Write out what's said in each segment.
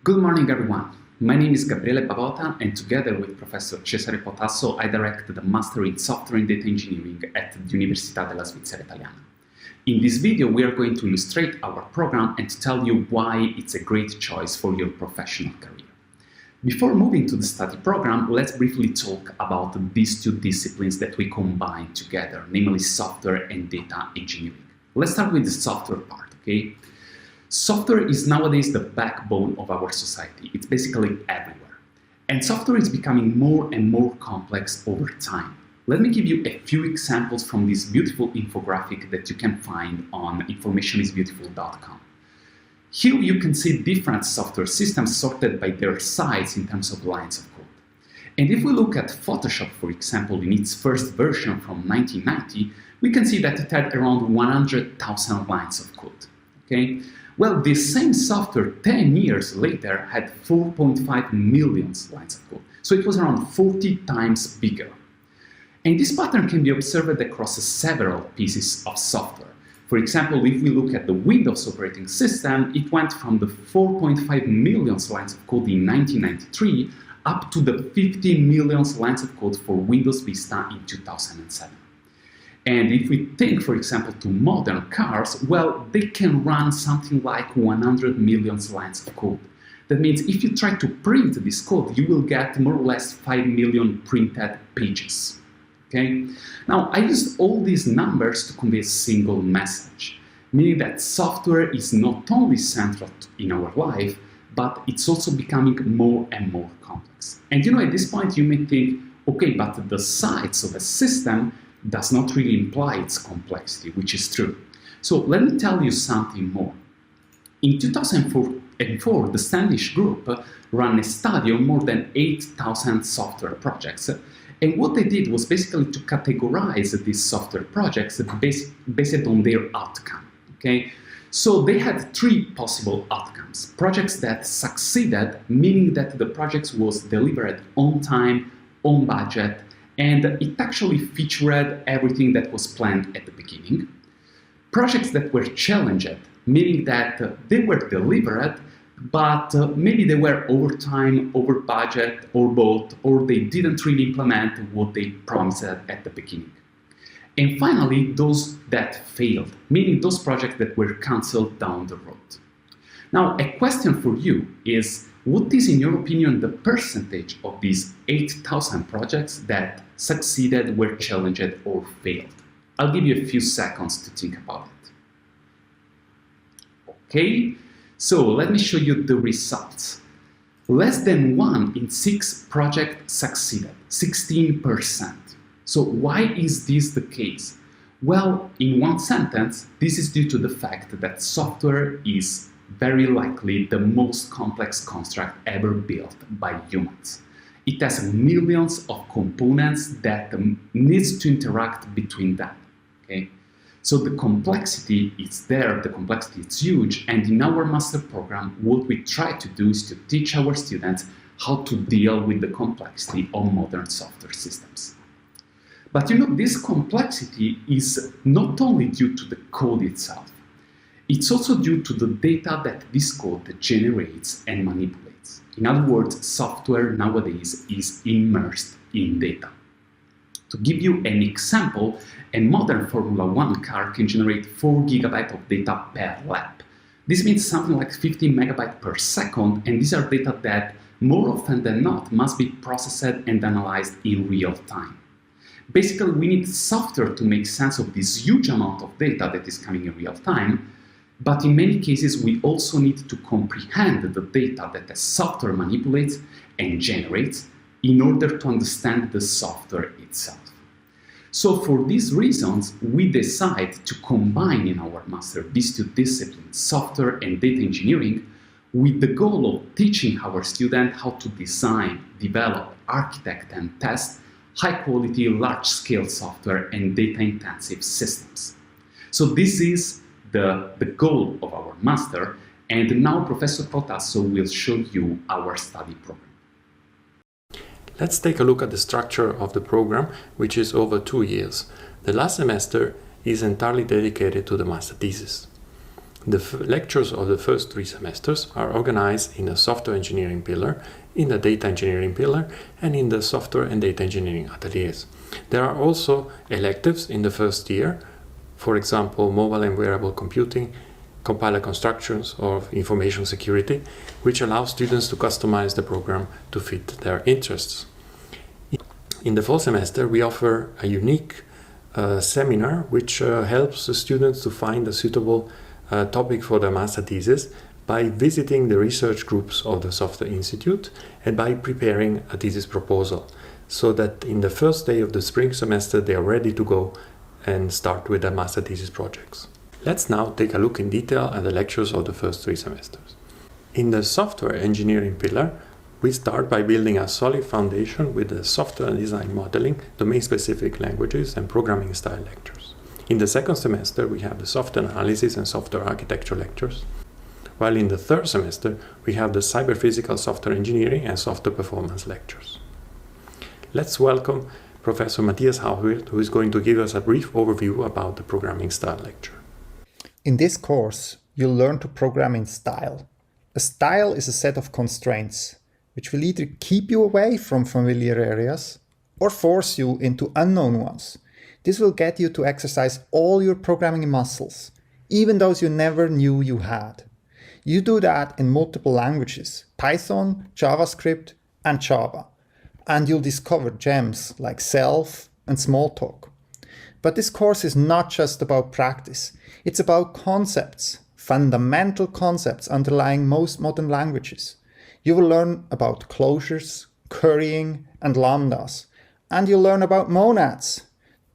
Good morning, everyone. My name is Gabriele Pavota, and together with Professor Cesare Potasso, I direct the Master in Software and Data Engineering at the Università della Svizzera Italiana. In this video, we are going to illustrate our program and to tell you why it's a great choice for your professional career. Before moving to the study program, let's briefly talk about these two disciplines that we combine together, namely software and data engineering. Let's start with the software part, okay? Software is nowadays the backbone of our society. It's basically everywhere. And software is becoming more and more complex over time. Let me give you a few examples from this beautiful infographic that you can find on informationisbeautiful.com. Here you can see different software systems sorted by their size in terms of lines of code. And if we look at Photoshop, for example, in its first version from 1990, we can see that it had around 100,000 lines of code. Okay? Well, this same software 10 years later had 4.5 million lines of code. So it was around 40 times bigger. And this pattern can be observed across several pieces of software. For example, if we look at the Windows operating system, it went from the 4.5 million lines of code in 1993 up to the 50 million lines of code for Windows Vista in 2007. And if we think, for example, to modern cars, well, they can run something like 100 million lines of code. That means if you try to print this code, you will get more or less 5 million printed pages. Okay? Now, I used all these numbers to convey a single message, meaning that software is not only central in our life, but it's also becoming more and more complex. And at this point, you may think, okay, but the size of a system does not really imply its complexity, which is true. So let me tell you something more. In 2004, the Standish Group ran a study on more than 8,000 software projects. And what they did was basically to categorize these software projects based on their outcome. Okay? So they had three possible outcomes. Projects that succeeded, meaning that the project was delivered on time, on budget, and it actually featured everything that was planned at the beginning. Projects that were challenged, meaning that they were delivered, but maybe they were over time, over budget, or both, or they didn't really implement what they promised at the beginning. And finally, those that failed, meaning those projects that were cancelled down the road. Now, a question for you is, what is, in your opinion, the percentage of these 8,000 projects that succeeded, were challenged, or failed? I'll give you a few seconds to think about it. Okay, so let me show you the results. Less than 1 in 6 projects succeeded, 16%. So why is this the case? Well, in one sentence, this is due to the fact that software is very likely the most complex construct ever built by humans. It has millions of components that needs to interact between them. Okay? So the complexity is there, the complexity is huge, and in our master program, what we try to do is to teach our students how to deal with the complexity of modern software systems. But this complexity is not only due to the code itself. It's also due to the data that this code generates and manipulates. In other words, software nowadays is immersed in data. To give you an example, a modern Formula 1 car can generate 4 gigabytes of data per lap. This means something like 50 megabytes per second, and these are data that, more often than not, must be processed and analyzed in real time. Basically, we need software to make sense of this huge amount of data that is coming in real time. But in many cases, we also need to comprehend the data that the software manipulates and generates in order to understand the software itself. So for these reasons, we decide to combine in our master these two disciplines, software and data engineering, with the goal of teaching our students how to design, develop, architect, and test high-quality, large-scale software and data-intensive systems. So this is the goal of our master, and now Professor Potasso will show you our study program. Let's take a look at the structure of the program, which is over 2 years. The last semester is entirely dedicated to the master thesis. The lectures of the first 3 semesters are organized in a software engineering pillar, in the data engineering pillar, and in the software and data engineering ateliers. There are also electives in the first year, for example, mobile and wearable computing, compiler constructions, or information security, which allow students to customize the program to fit their interests. In the fall semester, we offer a unique seminar which helps the students to find a suitable topic for their master thesis by visiting the research groups of the Software Institute and by preparing a thesis proposal, so that in the first day of the spring semester they are ready to go and start with their master thesis projects. Let's now take a look in detail at the lectures of the first 3 semesters. In the software engineering pillar, we start by building a solid foundation with the software design modeling, domain-specific languages, and programming style lectures. In the second semester, we have the software analysis and software architecture lectures, while in the third semester, we have the cyber-physical software engineering and software performance lectures. Let's welcome Professor Matthias Hauwirt, who is going to give us a brief overview about the programming style lecture. In this course, you'll learn to program in style. A style is a set of constraints, which will either keep you away from familiar areas or force you into unknown ones. This will get you to exercise all your programming muscles, even those you never knew you had. You do that in multiple languages, Python, JavaScript, and Java, and you'll discover gems like self and Smalltalk. But this course is not just about practice, it's about concepts, fundamental concepts underlying most modern languages. You will learn about closures, currying, and lambdas, and you'll learn about monads.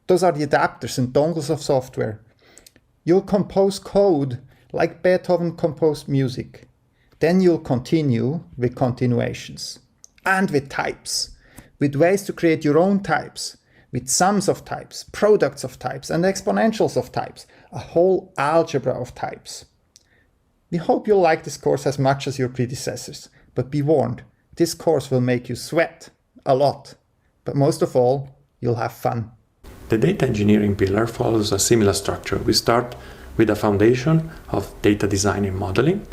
Those are the adapters and dongles of software. You'll compose code like Beethoven composed music. Then you'll continue with continuations and with types, with ways to create your own types, with sums of types, products of types, and exponentials of types, a whole algebra of types. We hope you'll like this course as much as your predecessors, but be warned, this course will make you sweat a lot, but most of all, you'll have fun. The data engineering pillar follows a similar structure. We start with a foundation of data design and modeling,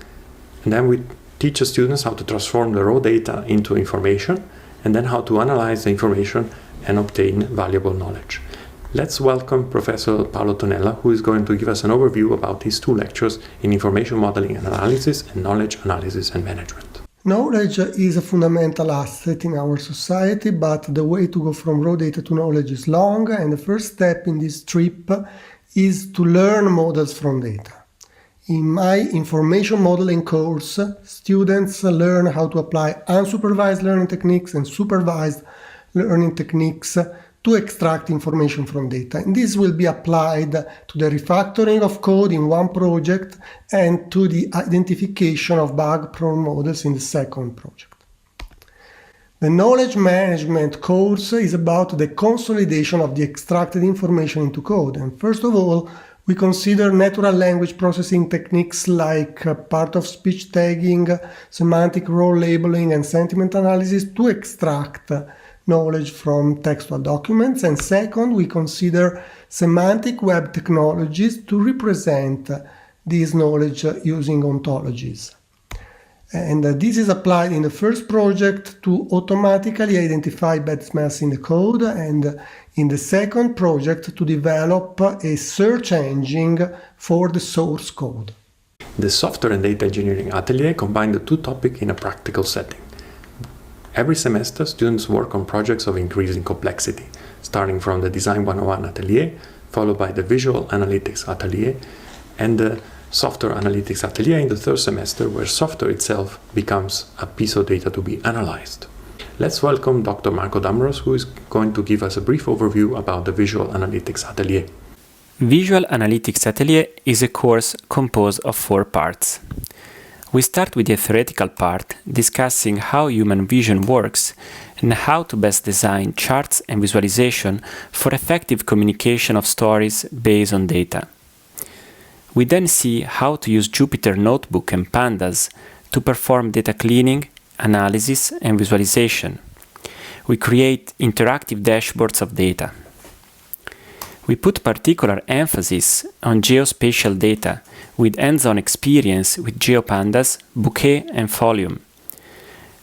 and then we teach the students how to transform the raw data into information, and then how to analyze the information and obtain valuable knowledge. Let's welcome Professor Paolo Tonella, who is going to give us an overview about these 2 lectures in information modeling and analysis and knowledge analysis and management. Knowledge is a fundamental asset in our society, but the way to go from raw data to knowledge is long, and the first step in this trip is to learn models from data. In my information modeling course, students learn how to apply unsupervised learning techniques and supervised learning techniques to extract information from data. And this will be applied to the refactoring of code in one project and to the identification of bug-prone models in the second project. The knowledge management course is about the consolidation of the extracted information into code. And first of all, we consider natural language processing techniques like part-of-speech tagging, semantic role labeling, and sentiment analysis to extract knowledge from textual documents. And second, we consider semantic web technologies to represent this knowledge using ontologies. And this is applied in the first project to automatically identify bad smells in the code, and in the second project to develop a search engine for the source code. The software and data engineering atelier combine the 2 topics in a practical setting. Every semester, students work on projects of increasing complexity, starting from the Design 101 atelier, followed by the Visual Analytics atelier, and the Software Analytics atelier in the third semester, where software itself becomes a piece of data to be analyzed. Let's welcome Dr. Marco Damros, who is going to give us a brief overview about the Visual Analytics atelier. Visual Analytics Atelier is a course composed of 4 parts. We start with the theoretical part, discussing how human vision works and how to best design charts and visualization for effective communication of stories based on data. We then see how to use Jupyter Notebook and Pandas to perform data cleaning, analysis, and visualization. We create interactive dashboards of data. We put particular emphasis on geospatial data with hands-on experience with GeoPandas, Bouquet and Folium.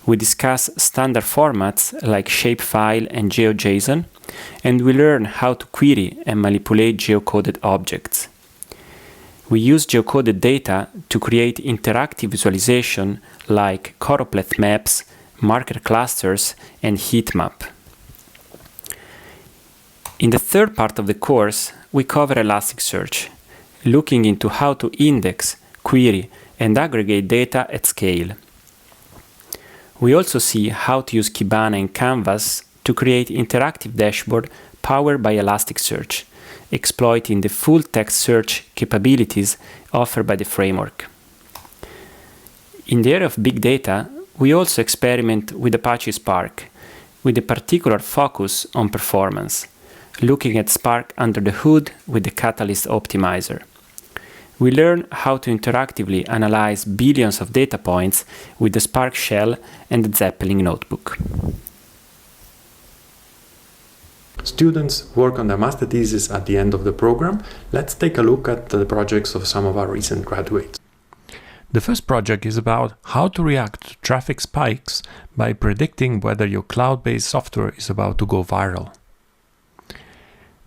We discuss standard formats like shapefile and GeoJSON, and we learn how to query and manipulate geocoded objects. We use geocoded data to create interactive visualization like choropleth maps, marker clusters, and heat map. In the third part of the course, we cover Elasticsearch, looking into how to index, query, and aggregate data at scale. We also see how to use Kibana and Canvas to create interactive dashboard powered by Elasticsearch, exploiting the full text search capabilities offered by the framework. In the area of big data, we also experiment with Apache Spark, with a particular focus on performance, looking at Spark under the hood with the Catalyst optimizer. We learn how to interactively analyze billions of data points with the Spark shell and the Zeppelin notebook. Students work on their master thesis at the end of the program. Let's take a look at the projects of some of our recent graduates. The first project is about how to react to traffic spikes by predicting whether your cloud-based software is about to go viral.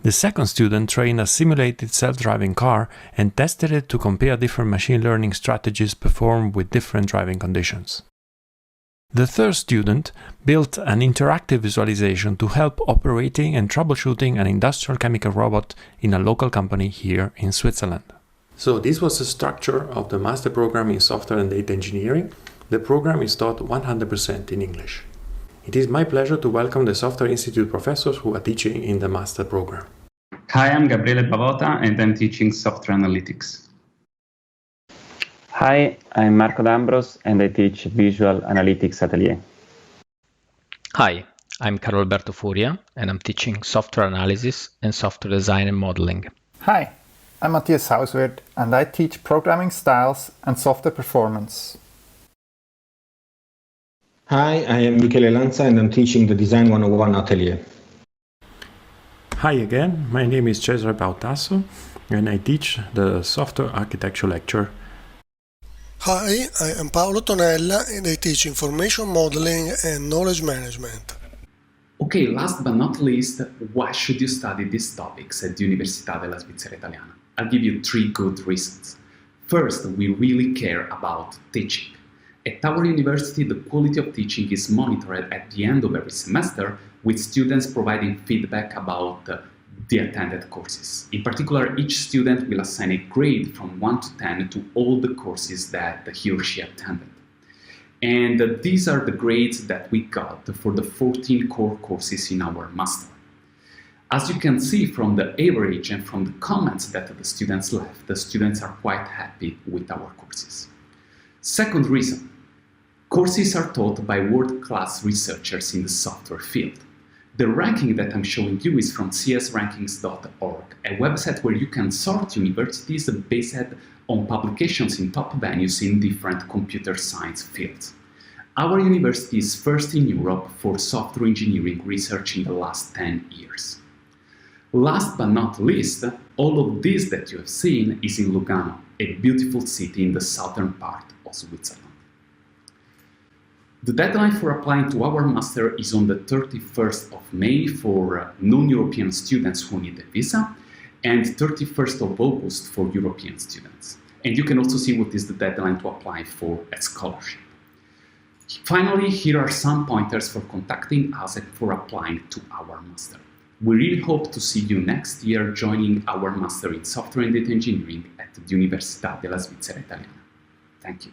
The second student trained a simulated self-driving car and tested it to compare different machine learning strategies performed with different driving conditions. The third student built an interactive visualization to help operating and troubleshooting an industrial chemical robot in a local company here in Switzerland. So this was the structure of the master program in software and data engineering. The program is taught 100% in English. It is my pleasure to welcome the Software Institute professors who are teaching in the master program. Hi, I'm Gabriele Pavota and I'm teaching software analytics. Hi, I'm Marco D'Ambros and I teach Visual Analytics Atelier. Hi, I'm Carlo Alberto Furia and I'm teaching software analysis and software design and modeling. Hi, I'm Matthias Hauswirth and I teach programming styles and software performance. Hi, I am Michele Lanza and I'm teaching the Design 101 Atelier. Hi again, my name is Cesare Bautasso and I teach the software architecture lecture. Hi, I am Paolo Tonella and I teach information modeling and knowledge management. Okay, last but not least, why should you study these topics at the Università della Svizzera Italiana? I'll give you 3 good reasons. First, we really care about teaching. At our university, the quality of teaching is monitored at the end of every semester, with students providing feedback about the attended courses. In particular, each student will assign a grade from 1 to 10 to all the courses that he or she attended. And these are the grades that we got for the 14 core courses in our master. As you can see from the average and from the comments that the students left, the students are quite happy with our courses. Second reason, courses are taught by world-class researchers in the software field. The ranking that I'm showing you is from csrankings.org, a website where you can sort universities based on publications in top venues in different computer science fields. Our university is first in Europe for software engineering research in the last 10 years. Last but not least, all of this that you have seen is in Lugano, a beautiful city in the southern part of Switzerland. The deadline for applying to our master is on the 31st of May for non-European students who need a visa and 31st of August for European students. And you can also see what is the deadline to apply for a scholarship. Finally, here are some pointers for contacting us and for applying to our master. We really hope to see you next year joining our master in software and data engineering at the Università della Svizzera Italiana. Thank you.